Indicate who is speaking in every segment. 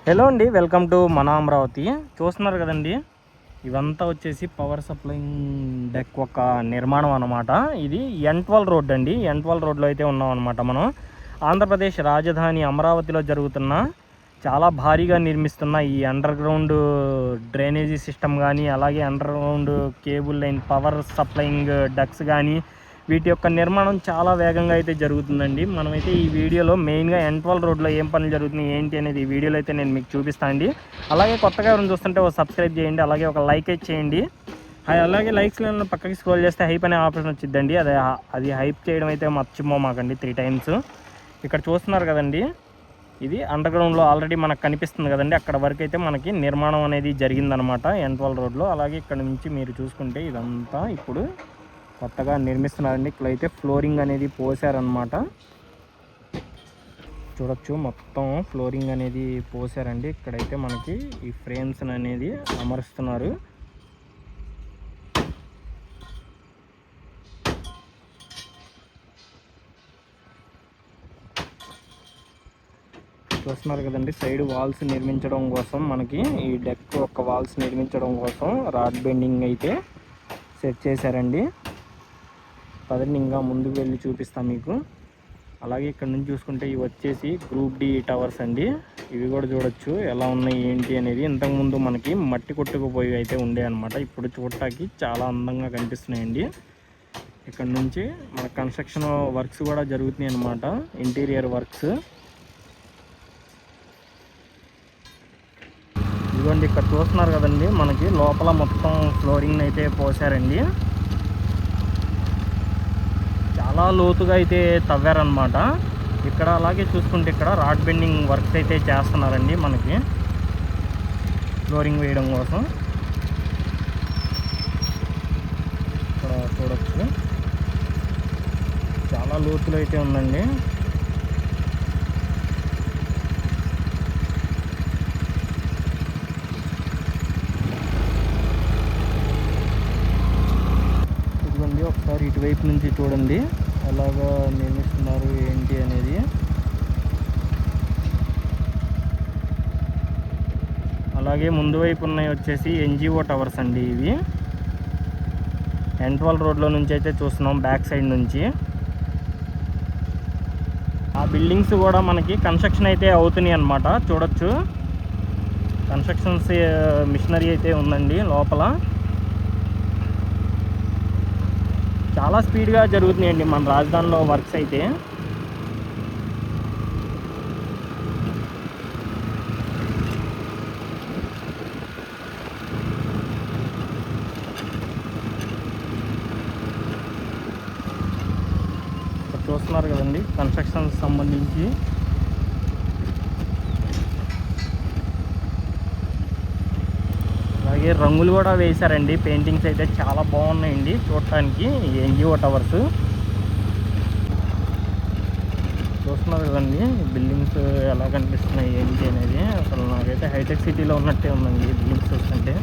Speaker 1: Hello అండి, welcome to మన అమరావతి. చూస్తున్నారు కదండి, ఇవంతా వచ్చేసి పవర్ సప్లైయింగ్ డెక్ ఒక నిర్మాణం అన్నమాట. ఇది N12 రోడ్ అండి. N12 రోడ్లో అయితే ఉన్నాం అనమాట. మనం ఆంధ్రప్రదేశ్ రాజధాని అమరావతిలో జరుగుతున్న చాలా భారీగా నిర్మిస్తున్న ఈ అండర్ గ్రౌండ్ డ్రైనేజీ సిస్టమ్ కానీ, అలాగే under ground cable line power supplying ducks కానీ, వీటి యొక్క నిర్మాణం చాలా వేగంగా అయితే జరుగుతుందండి. మనమైతే ఈ వీడియోలో మెయిన్గా N12 రోడ్లో ఏం పనులు జరుగుతున్నాయి ఏంటి అనేది ఈ వీడియోలో అయితే నేను మీకు చూపిస్తాను అండి. అలాగే కొత్తగా ఎవరైనా చూస్తుంటే ఒక సబ్స్క్రైబ్ చేయండి, అలాగే ఒక లైక్ అయితే చేయండి. అలాగే లైక్స్ పక్కకి స్క్రోల్ చేస్తే హైప్ అనే ఆప్షన్ వచ్చిందండి. అది హైప్ చేయడం అయితే మర్చిపోమాకండి 3 times. ఇక్కడ చూస్తున్నారు కదండి, ఇది అండర్ గ్రౌండ్లో ఆల్రెడీ మనకు కనిపిస్తుంది కదండి. అక్కడ వరకు అయితే మనకి నిర్మాణం అనేది జరిగిందనమాట N12 రోడ్లో. అలాగే ఇక్కడ నుంచి మీరు చూసుకుంటే ఇదంతా ఇప్పుడు కొత్తగా నిర్మిస్తున్నారండి. ఇక్కడైతే ఫ్లోరింగ్ అనేది పోసారనమాట. చూడొచ్చు, మొత్తం ఫ్లోరింగ్ అనేది పోసారండి. ఇక్కడైతే మనకి ఈ ఫ్రేమ్స్ అనేది అమరుస్తున్నారు. చూస్తున్నారు కదండి, సైడ్ వాల్స్ నిర్మించడం కోసం మనకి ఈ డెక్ ఒక వాల్స్ నిర్మించడం కోసం రాడ్ బెండింగ్ అయితే సెట్ చేశారండి. పదండి ఇంకా ముందుకు వెళ్ళి చూపిస్తాం మీకు. అలాగే ఇక్కడ నుంచి చూసుకుంటే ఇవి వచ్చేసి గ్రూప్ డి టవర్స్ అండి. ఇవి కూడా చూడొచ్చు ఎలా ఉన్నాయి ఏంటి అనేది. ఇంతకుముందు మనకి మట్టి కొట్టుకుపోయి అయితే ఉండే అనమాట. ఇప్పుడు చూడటానికి చాలా అందంగా కనిపిస్తున్నాయండి. ఇక్కడ నుంచి మన కన్స్ట్రక్షన్ వర్క్స్ కూడా జరుగుతున్నాయి అనమాట, ఇంటీరియర్ వర్క్స్. ఇదిగోండి, ఇక్కడ చూస్తున్నారు కదండి, మనకి లోపల మొత్తం ఫ్లోరింగ్ అయితే పోసారండి. చాలా లోతుగా అయితే తవ్వారనమాట ఇక్కడ. అలాగే చూసుకుంటే ఇక్కడ రాడ్ బెండింగ్ వర్క్స్ అయితే చేస్తున్నారండి మనకి ఫ్లోరింగ్ వేయడం కోసం. ఇక్కడ చూడొచ్చు, చాలా లోతులు అయితే ఉందండి. ఇదిగోండి, ఒకసారి ఇటువైపు నుంచి చూడండి ఎలాగా నిర్మిస్తున్నారు ఏంటి అనేది. అలాగే ముందు వైపు ఉన్నాయి వచ్చేసి NGO టవర్స్ అండి. ఇవి N12 రోడ్లో నుంచి అయితే చూస్తున్నాం, బ్యాక్ సైడ్ నుంచి. ఆ బిల్డింగ్స్ కూడా మనకి కన్స్ట్రక్షన్ అయితే అవుతున్నాయి అన్నమాట. చూడొచ్చు, కన్స్ట్రక్షన్స్ మిషనరీ అయితే ఉందండి లోపల. చాలా స్పీడ్గా జరుగుతున్నాయండి మన రాజధానిలో వర్క్స్ అయితే. ఇక్కడ చూస్తున్నారు కదండి, కన్స్ట్రక్షన్ సంబంధించి అలాగే రంగులు కూడా వేశారండి. పెయింటింగ్స్ అయితే చాలా బాగున్నాయండి చూడటానికి. NGO టవర్స్ చూస్తున్నారు కదండి, బిల్డింగ్స్ ఎలా కనిపిస్తున్నాయి ఏంటి అనేది. అసలు నాకైతే హైటెక్ సిటీలో ఉన్నట్టే ఉందండి బిల్డింగ్స్ చూస్తుంటే.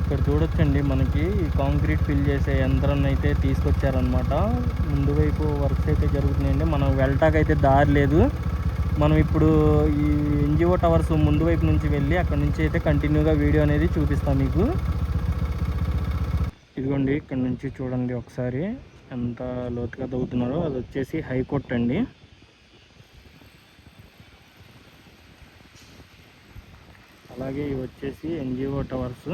Speaker 1: ఇక్కడ చూడొచ్చండి, మనకి కాంక్రీట్ ఫిల్ చేసే యంత్రాన్ని అయితే తీసుకొచ్చారనమాట. ముందు వైపు వర్క్స్ అయితే జరుగుతున్నాయండి. మనం వెళ్ళటాకైతే దారి లేదు. మనం ఇప్పుడు ఈ NGO టవర్స్ ముందు వైపు నుంచి వెళ్ళి అక్కడ నుంచి అయితే కంటిన్యూగా వీడియో అనేది చూపిస్తాం మీకు. ఇదిగోండి, ఇక్కడ నుంచి చూడండి ఒకసారి ఎంత లోతుగా తవ్వుతున్నారో. అది వచ్చేసి హైకోర్ట్ అండి. అలాగే ఇవి వచ్చేసి NGO టవర్స్.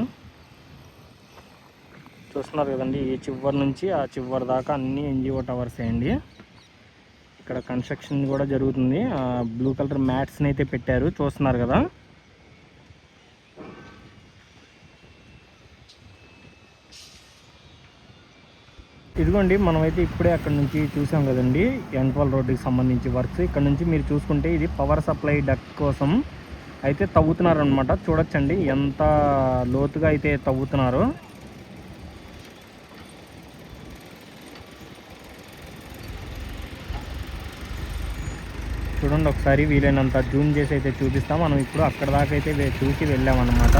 Speaker 1: చూస్తున్నారు కదండి, ఈ చివరి నుంచి ఆ చివరి దాకా అన్ని NGO టవర్స్ అండి. ఇక్కడ కన్స్ట్రక్షన్ కూడా జరుగుతుంది. బ్లూ కలర్ మ్యాట్స్ని అయితే పెట్టారు, చూస్తున్నారు కదా. ఇదిగోండి, మనమైతే ఇప్పుడే అక్కడ నుంచి చూసాం కదండి N12 రోడ్డుకి సంబంధించి వర్క్స్. ఇక్కడ నుంచి మీరు చూసుకుంటే ఇది పవర్ సప్లై డక్ కోసం అయితే తవ్వుతున్నారు అనమాట. చూడొచ్చండి ఎంత లోతుగా అయితే తవ్వుతున్నారో. చూడండి ఒకసారి, వీలైనంత జూమ్ చేసి అయితే చూపిస్తాం. మనం ఇప్పుడు అక్కడ దాకా అయితే చూసి వెళ్ళామన్నమాట.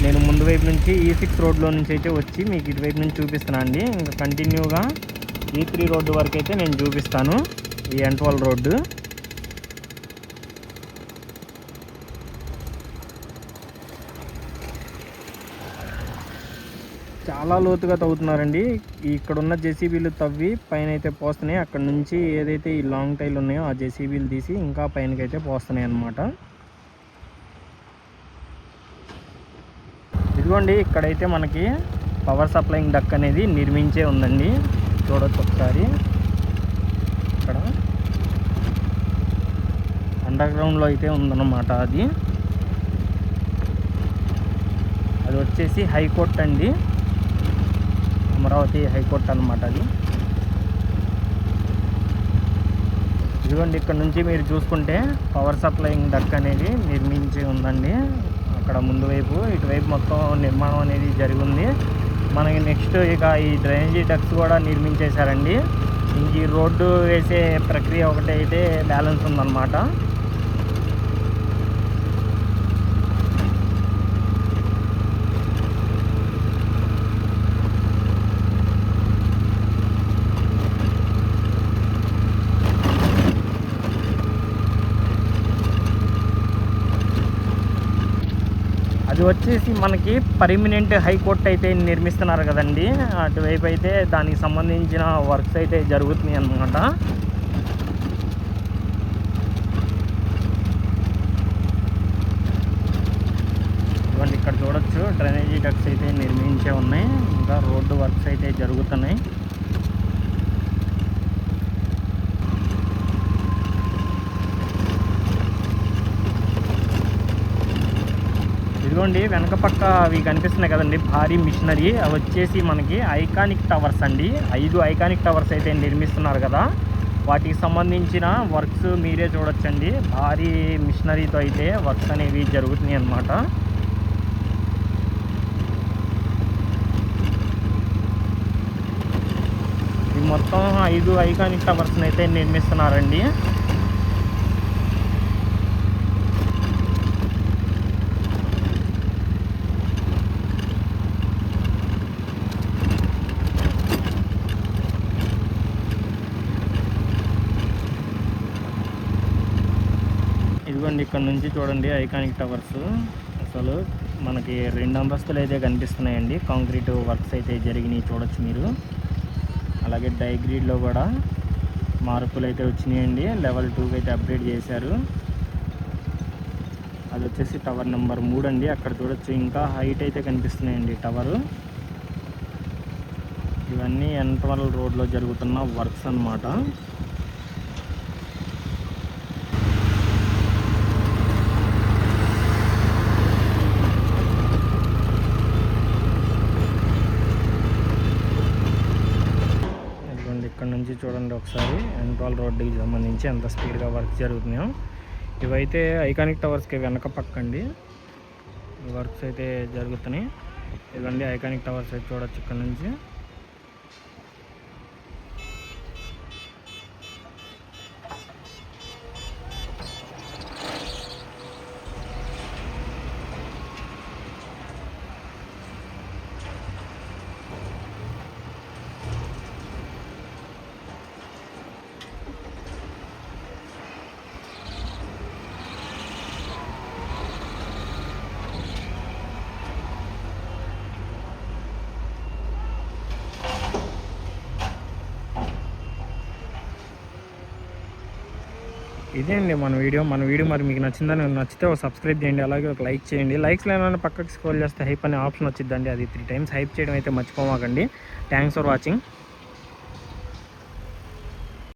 Speaker 1: నేను ముందు వైపు నుంచి E6 రోడ్లో నుంచి అయితే వచ్చి మీకు ఇటువైపు నుంచి చూపిస్తున్నాను అండి. ఇంకా కంటిన్యూగా E3 రోడ్డు వరకు అయితే నేను చూపిస్తాను ఈ N12 రోడ్డు. చాలా లోతుగా తవ్వుతున్నారండి. ఇక్కడ ఉన్న జేసీబీలు తవ్వి పైన అయితే పోస్తున్నాయి. అక్కడ నుంచి ఏదైతే ఈ లాంగ్ టైల్ ఉన్నాయో ఆ జేసీబీలు తీసి ఇంకా పైనకైతే పోస్తున్నాయి అన్నమాట. ఇదిగోండి, ఇక్కడైతే మనకి పవర్ సప్లైయింగ్ డక్ అనేది నిర్మించే ఉందండి. చూడొచ్చు ఒకసారి. ఇక్కడ అండర్ గ్రౌండ్లో అయితే ఉందన్నమాట. అది వచ్చేసి హైకోర్ట్ అండి, అమరావతి హైకోర్టు అనమాట అది. ఇదిగోండి, ఇక్కడ నుంచి మీరు చూసుకుంటే పవర్ సప్లైయింగ్ డక్ అనేది నిర్మించి ఉందండి. అక్కడ ముందు వైపు ఇటువైపు మొత్తం నిర్మాణం అనేది జరిగింది. మనకి నెక్స్ట్ ఇక ఈ డ్రైనేజీ డక్స్ కూడా నిర్మించేశారండి. ఇంక ఈ రోడ్డు వేసే ప్రక్రియ ఒకటి అయితే బ్యాలెన్స్ ఉందన్నమాట. అది వచ్చేసి మనకి పర్మనెంట్ హైకోర్టు అయితే నిర్మిస్తున్నారు కదండి. అటువైపు అయితే దానికి సంబంధించిన వర్క్స్ అయితే జరుగుతున్నాయి అన్నమాట. ఇవ్వండి, ఇక్కడ చూడొచ్చు డ్రైనేజీ డక్స్ అయితే నిర్మించే ఉన్నాయి. ఇంకా రోడ్డు వర్క్స్ అయితే జరుగుతున్నాయి. ఇదిగోండి, వెనక పక్క అవి కనిపిస్తున్నాయి కదండి భారీ మిషనరీ. అవి వచ్చేసి మనకి ఐకానిక్ టవర్స్ అండి. 5 ఐకానిక్ టవర్స్ అయితే నిర్మిస్తున్నారు కదా, వాటికి సంబంధించిన వర్క్స్ మీరే చూడొచ్చండి. భారీ మిషనరీతో అయితే వర్క్స్ అనేవి జరుగుతున్నాయి అన్నమాట. ఈ మొత్తం 5 ఐకానిక్ టవర్స్ని అయితే నిర్మిస్తున్నారండి. ఇదిగోండి, ఇక్కడ నుంచి చూడండి ఐకానిక్ టవర్స్. అసలు మనకి 2 అంతస్తులు అయితే కనిపిస్తున్నాయండి. కాంక్రీట్ వర్క్స్ అయితే జరిగినాయి చూడొచ్చు మీరు. అలాగే డైగ్రీడ్లో కూడా మార్పులు అయితే వచ్చినాయండి. లెవెల్ 2కి అయితే అప్డేట్ చేశారు. అది వచ్చేసి టవర్ నెంబర్ 3 అండి. అక్కడ చూడొచ్చు ఇంకా హైట్ అయితే కనిపిస్తున్నాయండి టవరు. ఇవన్నీ N12 రోడ్లో జరుగుతున్న వర్క్స్ అన్నమాట. ఇక్కడ నుంచి చూడండి ఒకసారి N12 రోడ్డుకి సంబంధించి ఎంత స్పీడ్గా వర్క్ జరుగుతున్నాయో. ఇవైతే ఐకానిక్ టవర్స్కి వెనక పక్కండి వర్క్స్ అయితే జరుగుతున్నాయి. ఇవన్నీ ఐకానిక్ టవర్స్ అయితే చూడొచ్చు ఇక్కడ నుంచి. ఇదే అండి మన వీడియో మరి మీకు నచ్చితే ఒక సబ్స్క్రైబ్ చేయండి. అలాగే ఒక లైక్ చేయండి. లైక్స్ లేనని పక్కకి స్క్రోల్ చేస్తే హైప్ అనే ఆప్షన్ వచ్చిందండి. అది 3 టైమ్స్ హైప్ చేయడం అయితే మర్చిపోమాకండి. Thanks for watching.